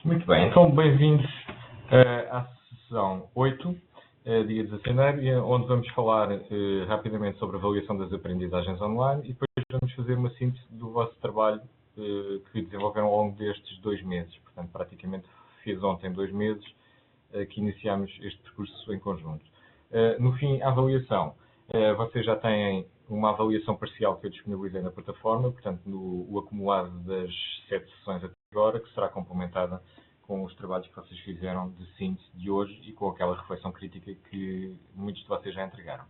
Muito bem, então bem-vindos à sessão 8, dia 16 de janeiro, onde vamos falar rapidamente sobre a avaliação das aprendizagens online e depois vamos fazer uma síntese do vosso trabalho que desenvolveram ao longo destes 2 meses. Portanto, praticamente fez ontem 2 meses que iniciámos este percurso em conjunto. No fim, a avaliação. Vocês já têm uma avaliação parcial que eu disponibilizei na plataforma, portanto, o acumulado das 7 sessões até agora, que será complementada com os trabalhos que vocês fizeram de síntese de hoje e com aquela reflexão crítica que muitos de vocês já entregaram.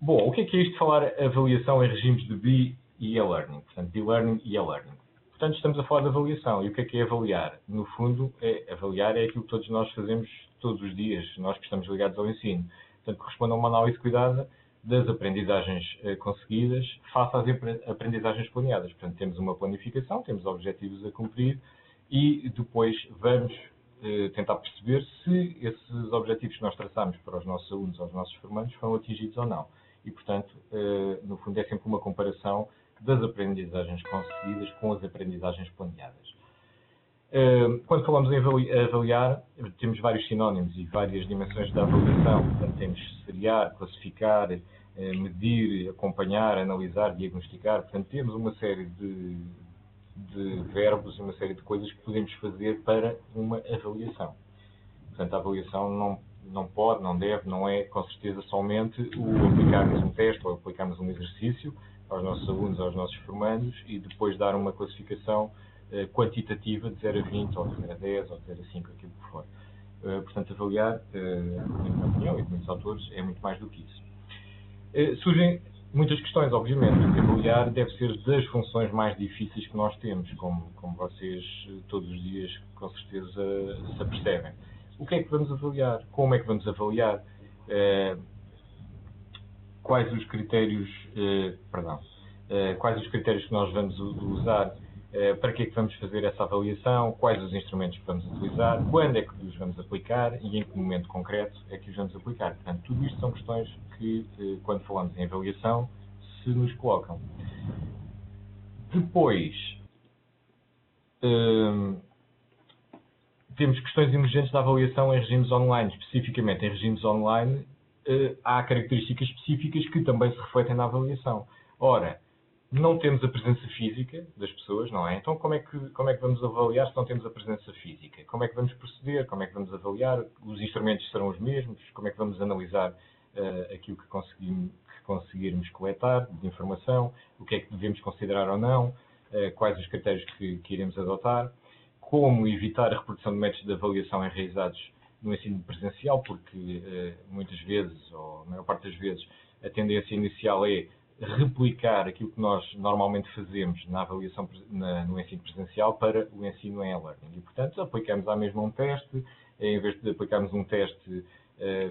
Bom, o que é isto de falar avaliação em regimes de B e e-learning? Portanto, B-learning e e-learning. Portanto, estamos a falar de avaliação. E o que é avaliar? No fundo, avaliar é aquilo que todos nós fazemos todos os dias, nós que estamos ligados ao ensino. Portanto, corresponde a uma análise cuidada das aprendizagens conseguidas face às aprendizagens planeadas. Portanto, temos uma planificação, temos objetivos a cumprir e depois vamos tentar perceber se esses objetivos que nós traçamos para os nossos alunos, aos nossos formandos, foram atingidos ou não. E, portanto, no fundo, é sempre uma comparação das aprendizagens conseguidas com as aprendizagens planeadas. Quando falamos em avaliar, temos vários sinónimos e várias dimensões da avaliação. Portanto, temos seriar, classificar, medir, acompanhar, analisar, diagnosticar. Portanto, temos uma série de verbos e uma série de coisas que podemos fazer para uma avaliação. Portanto, a avaliação não pode, não deve, não é com certeza somente o aplicarmos um teste ou aplicarmos um exercício aos nossos alunos, aos nossos formandos e depois dar uma classificação quantitativa de 0 a 20 ou de 0 a 10 ou de 0 a 5, aquilo que for. Portanto, avaliar, na minha opinião e de muitos autores, é muito mais do que isso. Surgem muitas questões, obviamente. Avaliar deve ser das funções mais difíceis que nós temos, como vocês todos os dias com certeza se apercebem. O que é que vamos avaliar? Como é que vamos avaliar? Quais os critérios, quais os critérios que nós vamos usar? Para que é que vamos fazer essa avaliação? Quais os instrumentos que vamos utilizar? Quando é que os vamos aplicar? E em que momento concreto é que os vamos aplicar? Portanto, tudo isto são questões que, quando falamos em avaliação, se nos colocam. Depois, temos questões emergentes da avaliação em regimes online. Especificamente em regimes online, há características específicas que também se refletem na avaliação. Ora, não temos a presença física das pessoas, não é? Então, como é que vamos avaliar se não temos a presença física? Como é que vamos proceder? Como é que vamos avaliar? Os instrumentos serão os mesmos? Como é que vamos analisar aquilo que conseguirmos coletar de informação? O que é que devemos considerar ou não? Quais os critérios que iremos adotar? Como evitar a reprodução de métodos de avaliação enraizados no ensino presencial, porque muitas vezes, ou a maior parte das vezes, a tendência inicial é replicar aquilo que nós normalmente fazemos na avaliação no ensino presencial para o ensino em e-learning. E, portanto, aplicamos à mesma um teste, em vez de aplicarmos um teste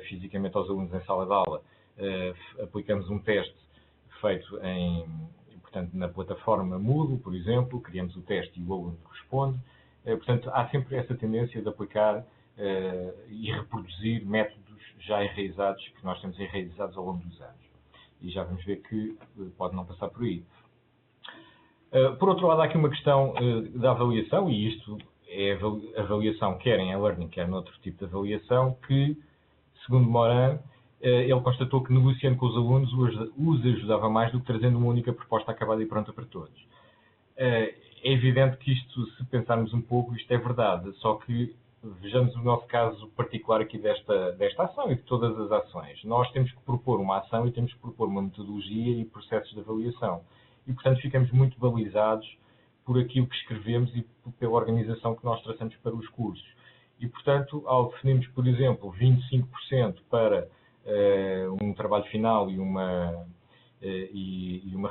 fisicamente aos alunos em sala de aula, aplicamos um teste feito portanto, na plataforma Moodle, por exemplo, criamos o teste e o aluno responde. Portanto, há sempre essa tendência de aplicar e reproduzir métodos já enraizados, que nós temos enraizados ao longo dos anos. E já vamos ver que pode não passar por aí. Por outro lado, há aqui uma questão da avaliação, e isto é avaliação quer em e-learning, quer noutro tipo de avaliação, que, segundo Morin, ele constatou que negociando com os alunos os ajudava mais do que trazendo uma única proposta acabada e pronta para todos. É evidente que isto, se pensarmos um pouco, isto é verdade, só que vejamos o nosso caso particular aqui desta ação e de todas as ações. Nós temos que propor uma ação e temos que propor uma metodologia e processos de avaliação. E, portanto, ficamos muito balizados por aquilo que escrevemos e pela organização que nós traçamos para os cursos. E, portanto, ao definirmos, por exemplo, 25% para um trabalho final e uma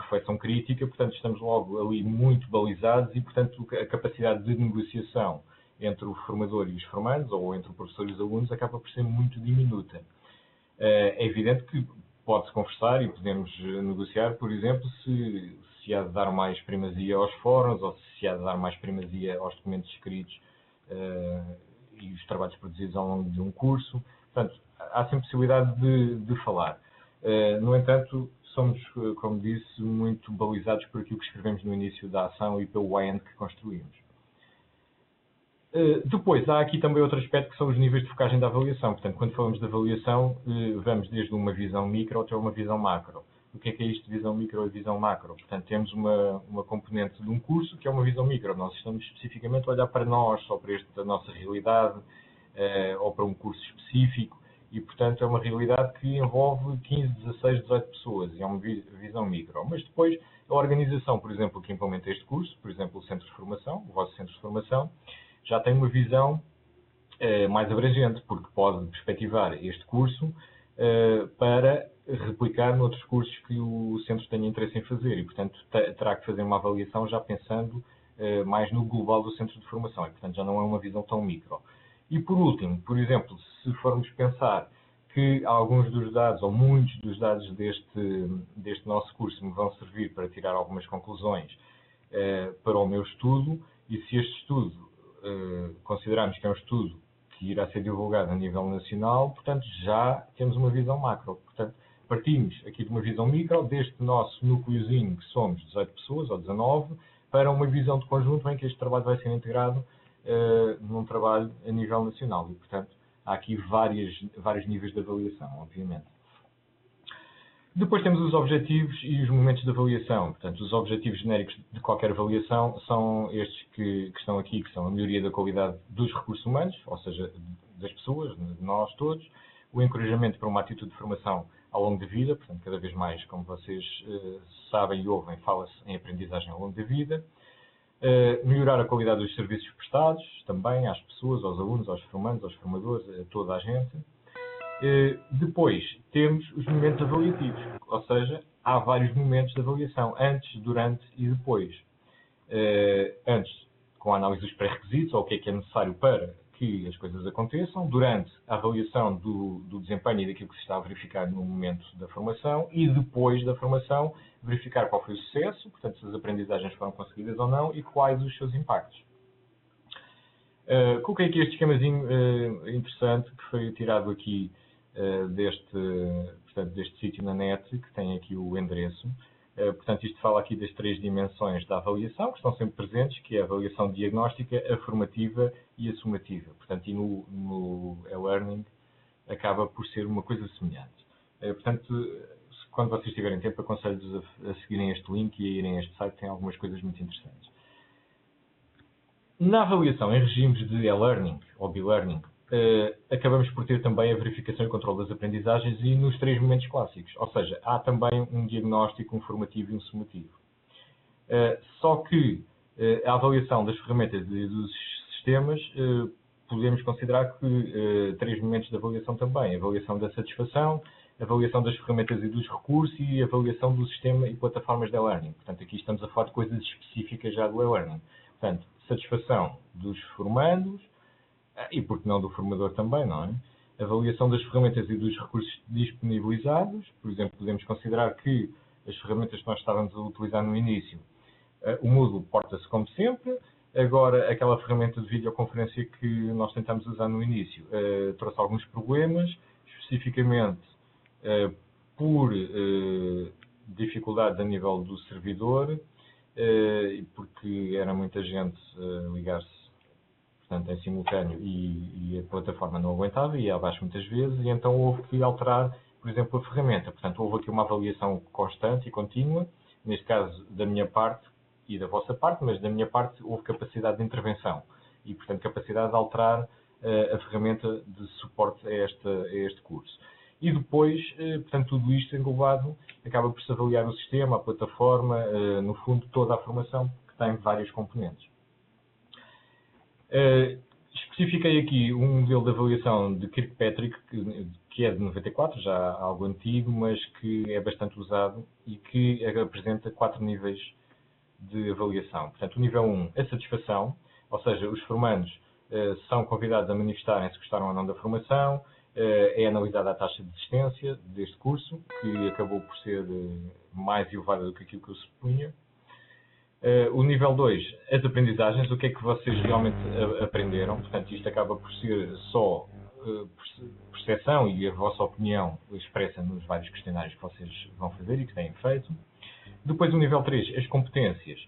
reflexão crítica, portanto, estamos logo ali muito balizados e, portanto, a capacidade de negociação entre o formador e os formandos, ou entre o professor e os alunos, acaba por ser muito diminuta. É evidente que pode-se conversar e podemos negociar, por exemplo, se há de dar mais primazia aos fóruns ou se há de dar mais primazia aos documentos escritos e os trabalhos produzidos ao longo de um curso. Portanto, há sempre possibilidade de falar. No entanto, somos, como disse, muito balizados por aquilo que escrevemos no início da ação e pelo why and que construímos. Depois, há aqui também outro aspecto que são os níveis de focagem da avaliação. Portanto, quando falamos de avaliação, vamos desde uma visão micro até uma visão macro. O que é isto de visão micro e visão macro? Portanto, temos uma componente de um curso que é uma visão micro. Nós estamos especificamente a olhar para nós, ou para a nossa realidade, ou para um curso específico, e, portanto, é uma realidade que envolve 15, 16, 18 pessoas, e é uma visão micro. Mas depois, a organização, por exemplo, que implementa este curso, por exemplo, o Centro de Formação, o vosso Centro de Formação, já tem uma visão mais abrangente, porque pode perspectivar este curso para replicar noutros cursos que o centro tenha interesse em fazer e, portanto, terá que fazer uma avaliação já pensando mais no global do centro de formação e, portanto, já não é uma visão tão micro. E, por último, por exemplo, se formos pensar que alguns dos dados, ou muitos dos dados deste nosso curso me vão servir para tirar algumas conclusões para o meu estudo, e se este estudo considerarmos que é um estudo que irá ser divulgado a nível nacional, portanto, já temos uma visão macro. Portanto, partimos aqui de uma visão micro, deste nosso núcleozinho, que somos 18 pessoas, ou 19, para uma visão de conjunto em que este trabalho vai ser integrado num trabalho a nível nacional. E, portanto, há aqui vários níveis de avaliação, obviamente. Depois temos os objetivos e os momentos de avaliação. Portanto, os objetivos genéricos de qualquer avaliação são estes que estão aqui, que são a melhoria da qualidade dos recursos humanos, ou seja, das pessoas, de nós todos, o encorajamento para uma atitude de formação ao longo da vida, portanto, cada vez mais, como vocês sabem e ouvem, fala-se em aprendizagem ao longo da vida, melhorar a qualidade dos serviços prestados, também às pessoas, aos alunos, aos formandos, aos formadores, a toda a gente. Depois temos os momentos avaliativos, ou seja, há vários momentos de avaliação, antes, durante e depois. Antes, com a análise dos pré-requisitos, ou o que é necessário para que as coisas aconteçam, durante a avaliação do desempenho e daquilo que se está a verificar no momento da formação, e depois da formação, verificar qual foi o sucesso, portanto, se as aprendizagens foram conseguidas ou não, e quais os seus impactos. Coloquei aqui este esquemazinho interessante que foi tirado aqui deste sítio na net, que tem aqui o endereço. Portanto, isto fala aqui das 3 dimensões da avaliação, que estão sempre presentes, que é a avaliação diagnóstica, a formativa e a sumativa. Portanto, e no e-learning acaba por ser uma coisa semelhante. Portanto, quando vocês tiverem tempo, aconselho-vos a seguirem este link e a irem a este site, tem algumas coisas muito interessantes. Na avaliação em regimes de e-learning ou b-learning, acabamos por ter também a verificação e controle das aprendizagens e nos 3 momentos clássicos. Ou seja, há também um diagnóstico, um formativo e um sumativo. Só que a avaliação das ferramentas e dos sistemas, podemos considerar que 3 momentos de avaliação também. A avaliação da satisfação, a avaliação das ferramentas e dos recursos e a avaliação do sistema e plataformas de e-learning. Portanto, aqui estamos a falar de coisas específicas já do e-learning. Portanto, satisfação dos formandos e, por que não, do formador também, não é? Avaliação das ferramentas e dos recursos disponibilizados. Por exemplo, podemos considerar que as ferramentas que nós estávamos a utilizar no início, o Moodle porta-se como sempre. Agora, aquela ferramenta de videoconferência que nós tentámos usar no início trouxe alguns problemas, especificamente por dificuldades a nível do servidor, porque era muita gente ligar-se, portanto, em simultâneo e a plataforma não aguentava, ia abaixo muitas vezes, e então houve que alterar, por exemplo, a ferramenta. Portanto, houve aqui uma avaliação constante e contínua, neste caso da minha parte e da vossa parte, mas da minha parte houve capacidade de intervenção e, portanto, capacidade de alterar a ferramenta de suporte a este curso. E depois, portanto, tudo isto englobado acaba por se avaliar o sistema, a plataforma, no fundo, toda a formação, que tem vários componentes. Especifiquei aqui um modelo de avaliação de Kirkpatrick, que é de 94, já algo antigo, mas que é bastante usado e que apresenta 4 níveis de avaliação. Portanto, o nível 1, a satisfação, ou seja, os formandos são convidados a manifestarem se gostaram ou não da formação. É analisada a taxa de desistência deste curso, que acabou por ser mais elevada do que aquilo que eu supunha. O nível 2, as aprendizagens, o que é que vocês realmente aprenderam. Portanto, isto acaba por ser só percepção e a vossa opinião expressa nos vários questionários que vocês vão fazer e que têm feito. Depois, o nível 3, as competências.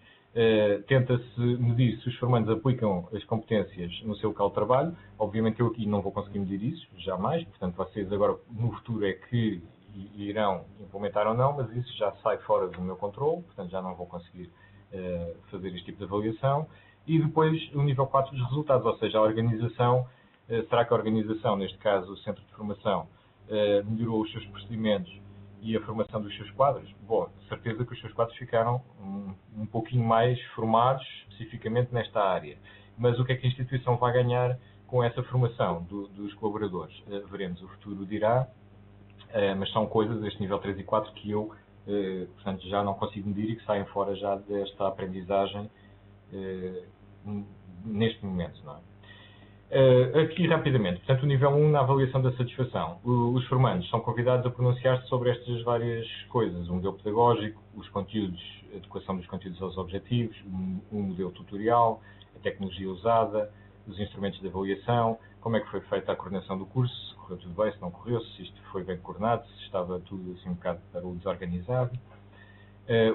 Tenta-se medir se os formandos aplicam as competências no seu local de trabalho. Obviamente eu aqui não vou conseguir medir isso, jamais. Portanto, vocês agora no futuro é que irão implementar ou não, mas isso já sai fora do meu controle, portanto já não vou conseguir fazer este tipo de avaliação. E depois o nível 4 dos resultados, ou seja, a organização, será que a organização, neste caso o centro de formação, melhorou os seus procedimentos e a formação dos seus quadros? Bom, de certeza que os seus quadros ficaram um pouquinho mais formados especificamente nesta área. Mas o que é que a instituição vai ganhar com essa formação dos colaboradores? Veremos, o futuro dirá, mas são coisas, este nível 3 e 4, que eu portanto, já não consigo medir e que saem fora já desta aprendizagem neste momento. Não é? Aqui rapidamente, portanto, o nível 1 na avaliação da satisfação. Os formandos são convidados a pronunciar-se sobre estas várias coisas: o modelo pedagógico, os conteúdos, a adequação dos conteúdos aos objetivos, o modelo tutorial, a tecnologia usada, os instrumentos de avaliação, como é que foi feita a coordenação do curso, se correu tudo bem, se não correu, se isto foi bem coordenado, se estava tudo assim um bocado desorganizado.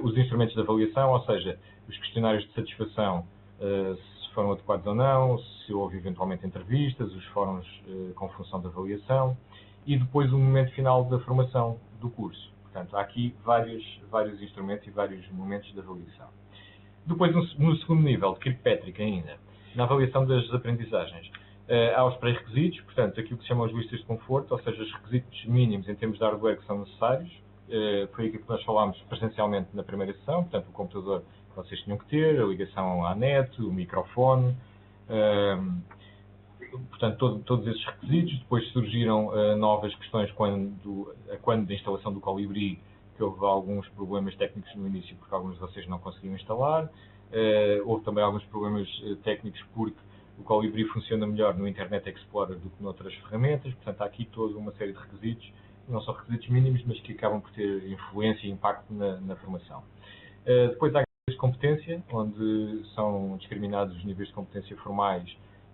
Os instrumentos de avaliação, ou seja, os questionários de satisfação, se foram adequados ou não, se houve eventualmente entrevistas, os fóruns com função de avaliação, e depois o momento final da formação do curso. Portanto, há aqui vários instrumentos e vários momentos de avaliação. Depois, no segundo nível, de Kirkpatrick ainda, na avaliação das aprendizagens, há os pré-requisitos, portanto, aquilo que se chama as listas de conforto, ou seja, os requisitos mínimos em termos de hardware que são necessários. Foi aquilo que nós falámos presencialmente na primeira sessão, portanto, o computador que vocês tinham que ter, a ligação à net, o microfone, portanto, todos esses requisitos. Depois surgiram novas questões quando da instalação do Colibri, que houve alguns problemas técnicos no início, porque alguns de vocês não conseguiam instalar. Houve também alguns problemas técnicos porque o Colibri funciona melhor no Internet Explorer do que noutras ferramentas. Portanto, há aqui toda uma série de requisitos, não são requisitos mínimos, mas que acabam por ter influência e impacto na formação. Depois há as de competência, onde são discriminados os níveis de competência formais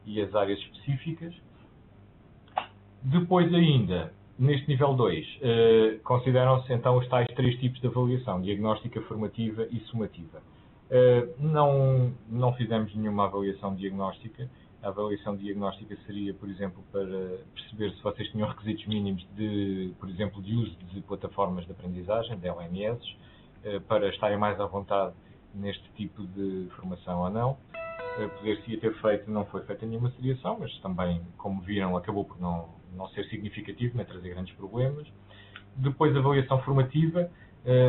e as áreas específicas. Depois ainda, neste nível 2, consideram-se então os tais 3 tipos de avaliação: diagnóstica, formativa e sumativa. Não fizemos nenhuma avaliação diagnóstica. A avaliação diagnóstica seria, por exemplo, para perceber se vocês tinham requisitos mínimos de, por exemplo, de uso de plataformas de aprendizagem, de LMS, para estarem mais à vontade neste tipo de formação ou não. Poder-se ter feito, não foi feita nenhuma seriação, mas também, como viram, acabou por não ser significativo, nem trazer grandes problemas. Depois, a avaliação formativa.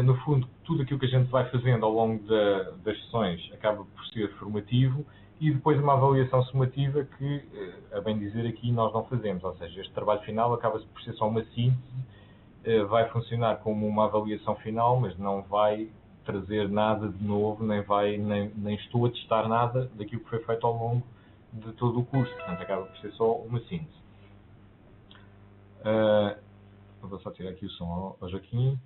No fundo, tudo aquilo que a gente vai fazendo ao longo das sessões acaba por ser formativo. E depois uma avaliação sumativa que, a bem dizer, aqui nós não fazemos. Ou seja, este trabalho final acaba por ser só uma síntese, vai funcionar como uma avaliação final, mas não vai trazer nada de novo, nem estou a testar nada daquilo que foi feito ao longo de todo o curso. Portanto, acaba por ser só uma síntese. Vou só tirar aqui o som ao Joaquim.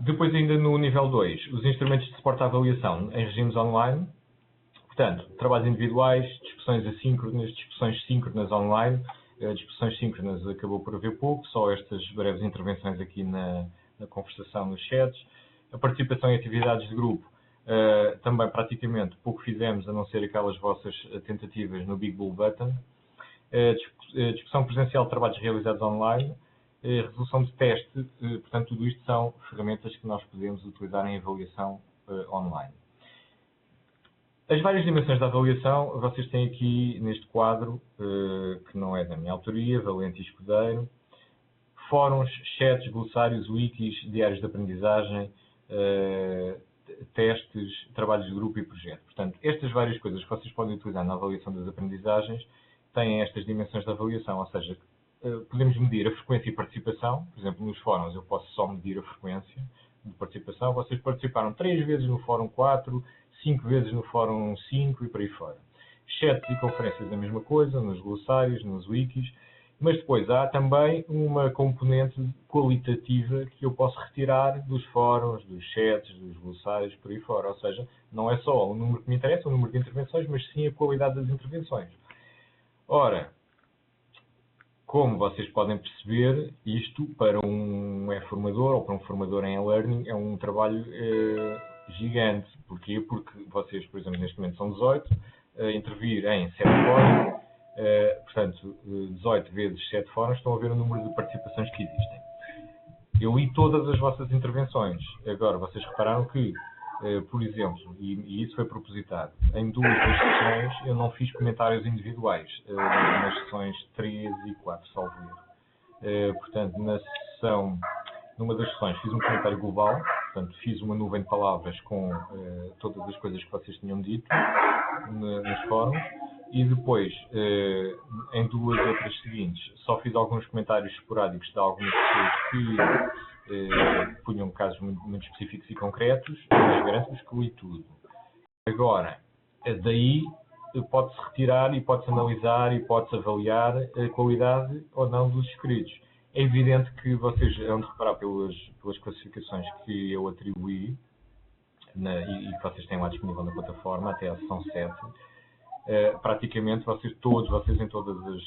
Depois, ainda no nível 2, os instrumentos de suporte à avaliação em regimes online. Portanto, trabalhos individuais, discussões assíncronas, discussões síncronas online. Discussões síncronas acabou por haver pouco, só estas breves intervenções aqui na conversação nos chats. A participação em atividades de grupo, também praticamente pouco fizemos, a não ser aquelas vossas tentativas no Big Bull Button. Discussão presencial de trabalhos realizados online. Resolução de teste, portanto, tudo isto são ferramentas que nós podemos utilizar em avaliação online. As várias dimensões da avaliação, vocês têm aqui neste quadro, que não é da minha autoria, Valente e Escudeiro: fóruns, chats, glossários, wikis, diários de aprendizagem, testes, trabalhos de grupo e projeto. Portanto, estas várias coisas que vocês podem utilizar na avaliação das aprendizagens têm estas dimensões de avaliação, ou seja, podemos medir a frequência e participação. Por exemplo, nos fóruns eu posso só medir a frequência de participação. Vocês participaram 3 vezes no fórum 4, 5 vezes no fórum 5 e por aí fora. Chats e conferências, a mesma coisa, nos glossários, nos wikis. Mas depois há também uma componente qualitativa que eu posso retirar dos fóruns, dos chats, dos glossários, por aí fora. Ou seja, não é só o número que me interessa, o número de intervenções, mas sim a qualidade das intervenções. Ora, como vocês podem perceber, isto para um formador ou para um formador em e-learning é um trabalho gigante. Porquê? Porque vocês, por exemplo, neste momento são 18, intervir em 7 fóruns, portanto, 18 vezes 7 fóruns, estão a ver o número de participações que existem. Eu li todas as vossas intervenções. Agora, vocês repararam que, por exemplo, e isso foi propositado, em 2 das sessões eu não fiz comentários individuais, nas sessões 3 e 4, salvo erro. Portanto, numa das sessões fiz um comentário global, portanto, fiz uma nuvem de palavras com todas as coisas que vocês tinham dito nos fóruns, e depois, em 2 outras seguintes, só fiz alguns comentários esporádicos de algumas pessoas que punham casos muito específicos e concretos, mas garanto-vos que li tudo. Agora, daí pode-se retirar e pode-se analisar e pode-se avaliar a qualidade ou não dos escritos. É evidente que vocês hão de reparar pelas classificações que eu atribuí e que vocês têm lá disponível na plataforma até a sessão 7. Praticamente todos vocês em todas as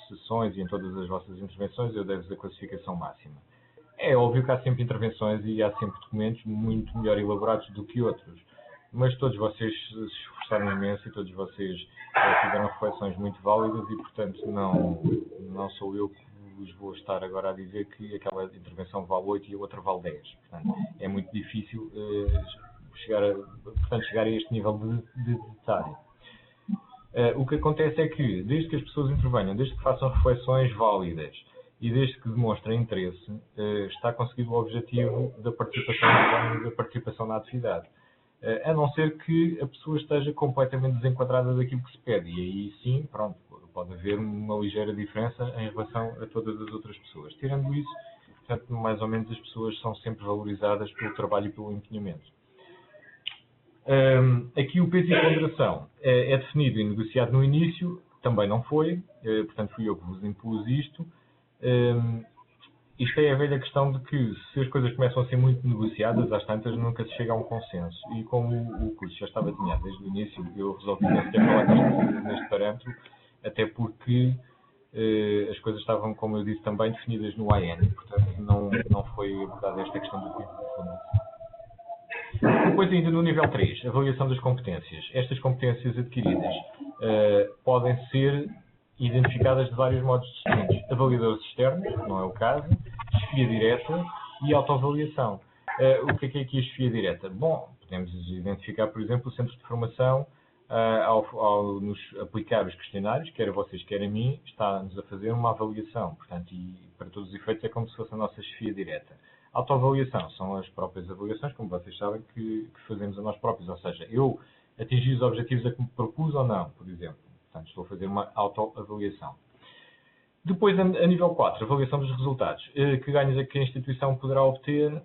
sessões e em todas as vossas intervenções eu devo a classificação máxima. É óbvio que há sempre intervenções e há sempre documentos muito melhor elaborados do que outros, mas todos vocês se esforçaram imenso e todos vocês fizeram reflexões muito válidas e, portanto, não sou eu que vos vou estar agora a dizer que aquela intervenção vale 8 e a outra vale 10. Portanto, é muito difícil chegar a este nível de detalhe. O que acontece é que, desde que as pessoas intervenham, desde que façam reflexões válidas e desde que demonstrem interesse, está conseguido o objetivo da participação na atividade. A não ser que a pessoa esteja completamente desenquadrada daquilo que se pede. E aí sim, pronto, pode haver uma ligeira diferença em relação a todas as outras pessoas. Tirando isso, portanto, mais ou menos as pessoas são sempre valorizadas pelo trabalho e pelo empenhamento. Aqui o peso e ponderação é definido e negociado no início, também não foi, portanto fui eu que vos impus isto. Isto é a velha questão de que se as coisas começam a ser muito negociadas, às tantas nunca se chega a um consenso. E como o curso já estava desenhado desde o início, eu resolvi nem sequer falar neste parâmetro, até porque as coisas estavam, como eu disse, também definidas no AN, portanto não foi abordada esta questão do peso e ponderação. Depois, ainda no nível 3, avaliação das competências. Estas competências adquiridas podem ser identificadas de vários modos distintos. Avaliadores externos, não é o caso, chefia direta e autoavaliação. O que é aqui a chefia direta? Bom, podemos identificar, por exemplo, o centro de formação, ao nos aplicar os questionários, quer a vocês, quer a mim, está-nos a fazer uma avaliação. Portanto, e para todos os efeitos é como se fosse a nossa chefia direta. Autoavaliação são as próprias avaliações, como vocês sabem, que fazemos a nós próprios. Ou seja, eu atingi os objetivos a que me propus ou não, por exemplo. Portanto, estou a fazer uma autoavaliação. Depois, a nível 4, avaliação dos resultados. Que ganhos é que a instituição poderá obter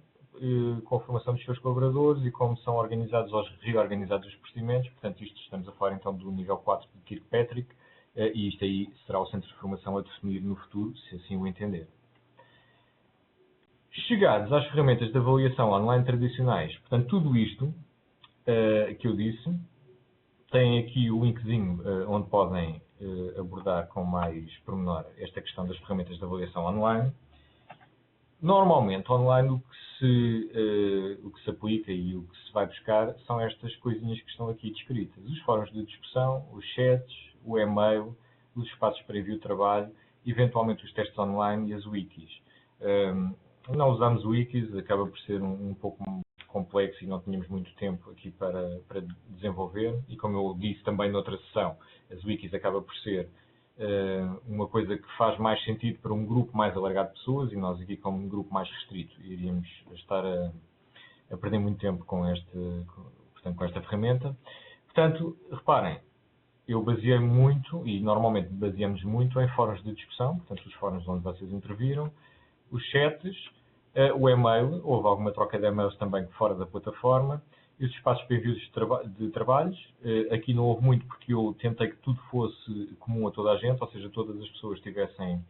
com a formação dos seus colaboradores e como são organizados ou reorganizados os procedimentos. Portanto, isto estamos a falar então do nível 4 de Kirkpatrick e isto aí será o centro de formação a definir no futuro, se assim o entender. Chegados às ferramentas de avaliação online tradicionais, portanto, tudo isto que eu disse, tem aqui o linkzinho onde podem abordar com mais pormenor esta questão das ferramentas de avaliação online. Normalmente, online, o que se aplica e o que se vai buscar são estas coisinhas que estão aqui descritas. Os fóruns de discussão, os chats, o e-mail, os espaços para envio de trabalho, eventualmente os testes online e as wikis. Não usamos wikis, acaba por ser um pouco complexo e não tínhamos muito tempo aqui para desenvolver. E como eu disse também noutra sessão, as wikis acaba por ser uma coisa que faz mais sentido para um grupo mais alargado de pessoas e nós aqui como um grupo mais restrito iríamos estar a perder muito tempo com esta ferramenta. Portanto, reparem, eu baseei-me muito e normalmente baseamos muito em fóruns de discussão, portanto os fóruns onde vocês interviram, os chats, o e-mail, houve alguma troca de e-mails também fora da plataforma, e os espaços para envios de trabalhos. Aqui não houve muito porque eu tentei que tudo fosse comum a toda a gente, ou seja, todas as pessoas tivessem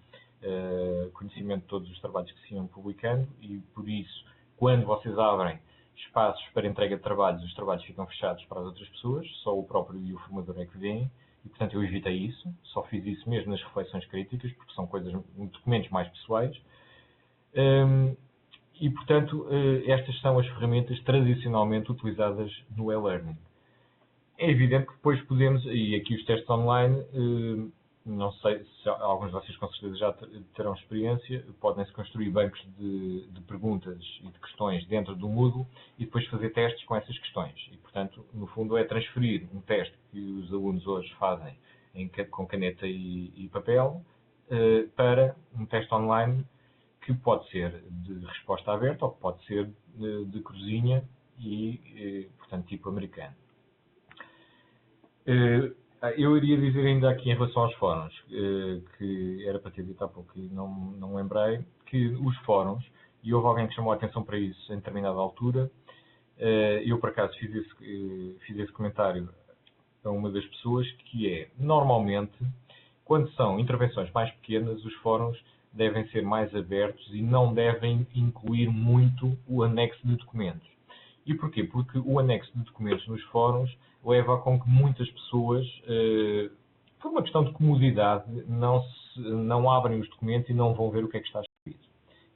conhecimento de todos os trabalhos que se iam publicando e por isso, quando vocês abrem espaços para entrega de trabalhos, os trabalhos ficam fechados para as outras pessoas, só o próprio e o formador é que vêem e, portanto, eu evitei isso. Só fiz isso mesmo nas reflexões críticas, porque são documentos mais pessoais. E, portanto, estas são as ferramentas tradicionalmente utilizadas no e-learning. É evidente que depois podemos, e aqui os testes online, não sei se alguns de vocês com certeza já terão experiência, podem-se construir bancos de perguntas e de questões dentro do Moodle e depois fazer testes com essas questões. E, portanto, no fundo é transferir um teste que os alunos hoje fazem com caneta e papel para um teste online que pode ser de resposta aberta ou que pode ser de cruzinha e, portanto, tipo americano. Eu iria dizer ainda aqui em relação aos fóruns, que era para ter dito há pouco e não lembrei, que os fóruns, e houve alguém que chamou a atenção para isso em determinada altura, eu por acaso fiz esse comentário a uma das pessoas, que é, normalmente, quando são intervenções mais pequenas, os fóruns devem ser mais abertos e não devem incluir muito o anexo de documentos. E porquê? Porque o anexo de documentos nos fóruns leva a com que muitas pessoas, por uma questão de comodidade, não abrem os documentos e não vão ver o que é que está escrito.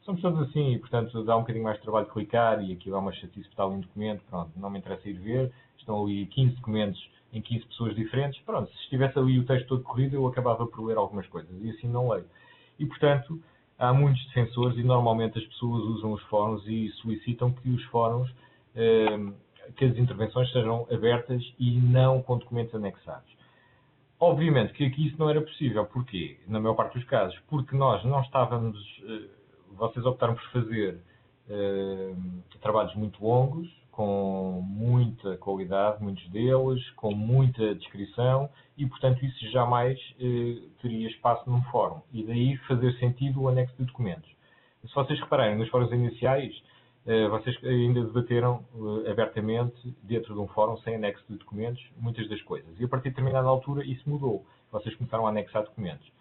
São pessoas assim e, portanto, dá um bocadinho mais de trabalho de clicar e aquilo é uma chatice para estar ali um documento, pronto, não me interessa ir ver, estão ali 15 documentos em 15 pessoas diferentes, pronto, se estivesse ali o texto todo corrido eu acabava por ler algumas coisas e assim não leio. E, portanto, há muitos defensores e normalmente as pessoas usam os fóruns e solicitam que os fóruns, que as intervenções sejam abertas e não com documentos anexados. Obviamente que aqui isso não era possível. Porquê? Na maior parte dos casos, porque nós não estávamos, vocês optaram por fazer trabalhos muito longos, com muita qualidade, muitos deles, com muita descrição e, portanto, isso jamais teria espaço num fórum. E daí fazer sentido o anexo de documentos. Se vocês repararem, nos fóruns iniciais, vocês ainda debateram abertamente, dentro de um fórum, sem anexo de documentos, muitas das coisas. E a partir de determinada altura isso mudou. Vocês começaram a anexar documentos.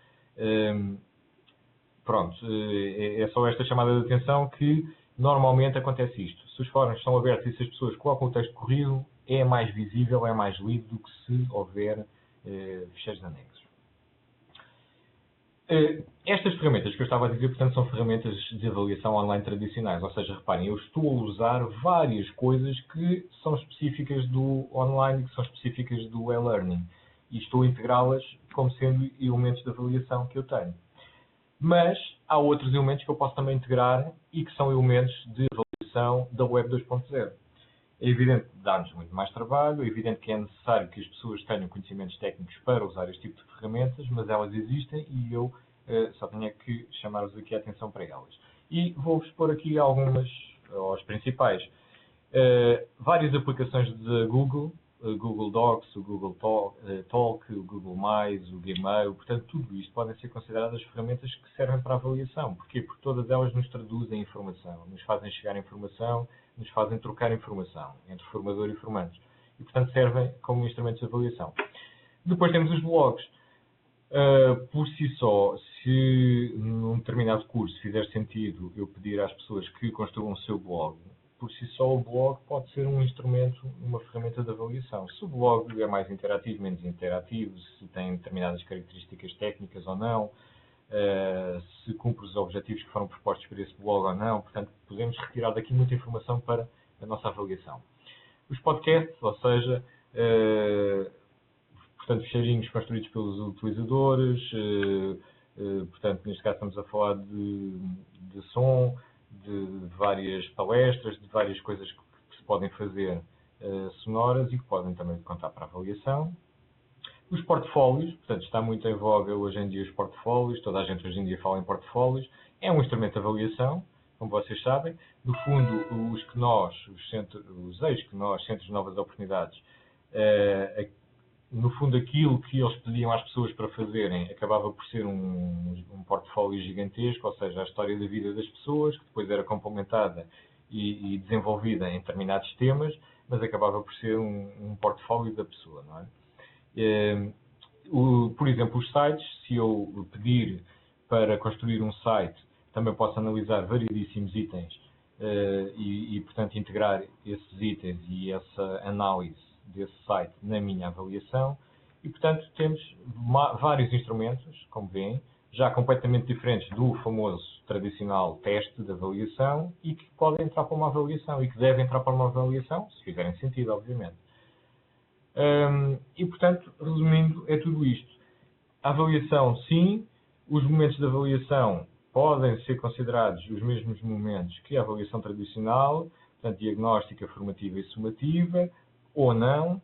Pronto, é só esta chamada de atenção que normalmente acontece isto. Se os fóruns são abertos e se as pessoas colocam o texto corrido, é mais visível, é mais lido do que se houver ficheiros anexos. Estas ferramentas que eu estava a dizer, portanto, são ferramentas de avaliação online tradicionais. Ou seja, reparem, eu estou a usar várias coisas que são específicas do online, que são específicas do e-learning. E estou a integrá-las como sendo elementos de avaliação que eu tenho. Mas há outros elementos que eu posso também integrar e que são elementos de avaliação da Web 2.0. É evidente que dá-nos muito mais trabalho, é evidente que é necessário que as pessoas tenham conhecimentos técnicos para usar este tipo de ferramentas, mas elas existem e eu só tenho que chamar-vos aqui a atenção para elas. E vou-vos pôr aqui algumas, aos principais. Várias aplicações de Google, Google Docs, o Google Talk, o Google+, o Gmail, portanto, tudo isto podem ser consideradas ferramentas que servem para avaliação. Porquê? Porque todas elas nos traduzem informação, nos fazem chegar informação, nos fazem trocar informação entre formador e formandos. E, portanto, servem como instrumentos de avaliação. Depois temos os blogs. Por si só, se num determinado curso fizer sentido eu pedir às pessoas que construam o seu blog, por si só o blog pode ser um instrumento, uma ferramenta de avaliação. Se o blog é mais interativo, menos interativo, se tem determinadas características técnicas ou não, se cumpre os objetivos que foram propostos para esse blog ou não, portanto, podemos retirar daqui muita informação para a nossa avaliação. Os podcasts, ou seja, portanto, ficheirinhos construídos pelos utilizadores, portanto, neste caso estamos a falar de som, de várias palestras, de várias coisas que se podem fazer sonoras e que podem também contar para avaliação. Os portfólios, portanto, está muito em voga hoje em dia os portfólios, toda a gente hoje em dia fala em portfólios, é um instrumento de avaliação, como vocês sabem. No fundo, os Centros de Novas Oportunidades, no fundo, aquilo que eles pediam às pessoas para fazerem acabava por ser um portfólio gigantesco, ou seja, a história da vida das pessoas, que depois era complementada e desenvolvida em determinados temas, mas acabava por ser um portfólio da pessoa, não é? Por exemplo, os sites, se eu pedir para construir um site, também posso analisar variedíssimos itens e, portanto, integrar esses itens e essa análise desse site na minha avaliação. e, portanto, temos vários instrumentos, como veem, já completamente diferentes do famoso tradicional teste de avaliação e que podem entrar para uma avaliação e que devem entrar para uma avaliação, se fizerem sentido, obviamente. E, portanto, resumindo, é tudo isto. A avaliação, sim, os momentos de avaliação podem ser considerados os mesmos momentos que a avaliação tradicional, portanto, diagnóstica, formativa e sumativa, ou não.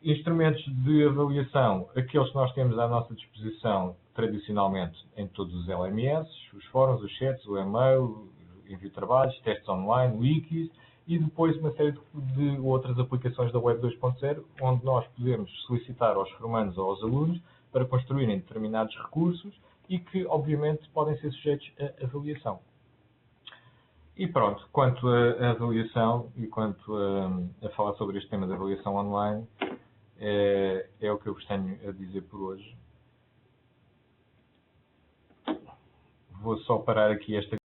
Instrumentos de avaliação, aqueles que nós temos à nossa disposição tradicionalmente em todos os LMS, os fóruns, os chats, o e-mail, envio de trabalhos, testes online, wikis, e depois uma série de outras aplicações da Web 2.0, onde nós podemos solicitar aos formandos ou aos alunos para construírem determinados recursos e que, obviamente, podem ser sujeitos a avaliação. E pronto, quanto à avaliação e quanto a falar sobre este tema da avaliação online, é o que eu vos tenho a dizer por hoje. Vou só parar aqui esta